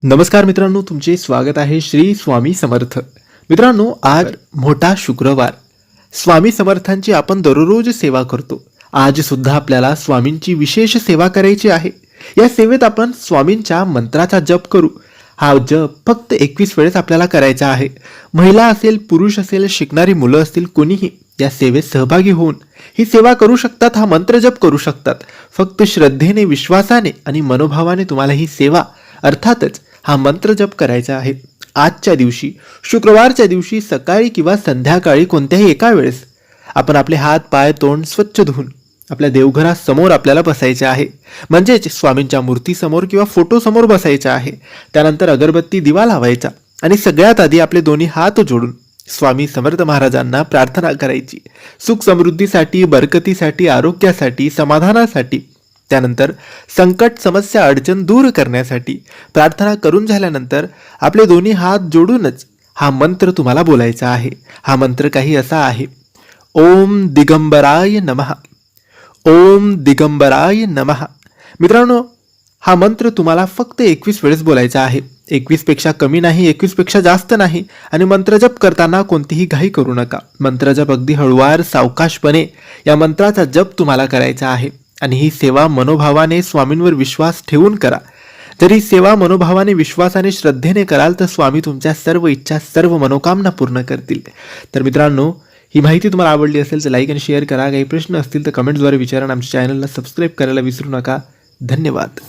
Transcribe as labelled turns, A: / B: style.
A: नमस्कार मित्रांनो, तुमचे स्वागत आहे श्री स्वामी समर्थ. मित्रांनो, आज मोठा शुक्रवार. स्वामी समर्थांची आपण दररोज सेवा करतो. आज सुद्धा आपल्याला स्वामींची विशेष सेवा करायची आहे. या सेवेत आपण स्वामींच्या मंत्राचा जप करू. हा जप फक्त 21 वेळेस आपल्याला करायचा आहे. महिला असेल, पुरुष असेल, शिकणारी मुलं असतील, कोणीही या सेवेत सहभागी होऊन ही सेवा करू शकतात. हा मंत्र जप करू शकतात. फक्त श्रद्धेने, विश्वासाने आणि मनोभावाने तुम्हाला ही सेवा अर्थातच हा मंत्र जप करायचा आहे. आजच्या दिवशी, शुक्रवारच्या दिवशी सकाळी किंवा संध्याकाळी कोणत्याही एका वेळेस आपण आपले हात, पाय, तोंड स्वच्छ धुवून आपल्या देवघरासमोर आपल्याला बसायचे आहे. म्हणजेच स्वामींच्या मूर्तीसमोर किंवा फोटोसमोर बसायचं आहे. त्यानंतर अगरबत्ती, दिवा लावायचा आणि सगळ्यात आधी आपले दोन्ही हात जोडून स्वामी समर्थ महाराजांना प्रार्थना करायची. सुख समृद्धीसाठी, बरकतीसाठी, आरोग्यासाठी, समाधानासाठी, त्यानंतर संकट, समस्या, अडचण दूर करण्यासाठी प्रार्थना करून झाल्यानंतर आपले दोन्ही हात जोडूनच हा मंत्र तुम्हाला बोलायचा आहे. हा मंत्र काही असा आहे: ओम दिगंबराय नमः, ओम दिगंबराय नमः. मित्रांनो, हा मंत्र तुम्हाला फक्त 21 वेळेस बोलायचा आहे. 21 पेक्षा कमी नाही, 21 पेक्षा जास्त नाही. आणि मंत्रजप करताना कोणतीही घाई करू नका. मंत्रजप अगदी हळूवार, सावकाशपणे या मंत्राचा जप तुम्हाला करायचा आहे. आणि ही सेवा मनोभावाने, स्वामींवर विश्वास ठेवून करा. जर ही सेवा मनोभावाने, विश्वासाने, श्रद्धेने कराल तर स्वामी तुमच्या सर्व इच्छा, सर्व मनोकामना पूर्ण करतील. तर मित्रांनो, ही माहिती तुम्हाला आवडली असेल तर लाईक आणि शेअर करा. काही प्रश्न असतील तर कमेंट्सद्वारे विचारा. आमच्या चॅनलला सबस्क्राईब करायला विसरू नका. धन्यवाद.